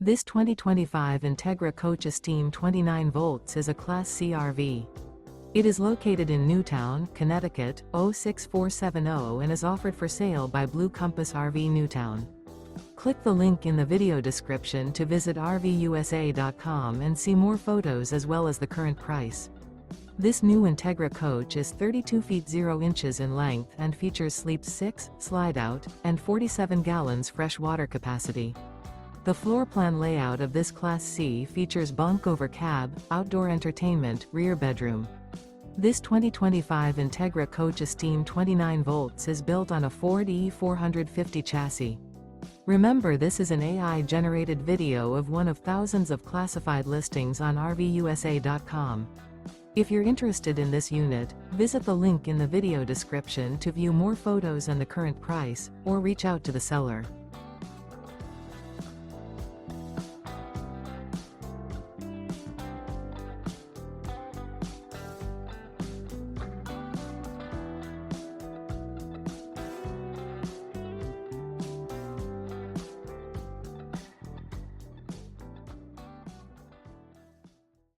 This 2025 Entegra Coach Esteem 29 volts is a Class C RV. It is located in Newtown, Connecticut, 06470 and is offered for sale by Blue Compass RV Newtown. Click the link in the video description to visit RVUSA.com and see more photos as well as the current price. This new Entegra coach is 32 feet 0 inches in length and features sleep 6, slide-out, and 47 gallons fresh water capacity. The floor plan layout of this Class C features bunk over cab, outdoor entertainment, rear bedroom. This 2025 Entegra Coach Esteem 29 volts is built on a Ford E450 chassis. Remember, this is an AI-generated video of one of thousands of classified listings on RVUSA.com. If you're interested in this unit, visit the link in the video description to view more photos and the current price, or reach out to the seller.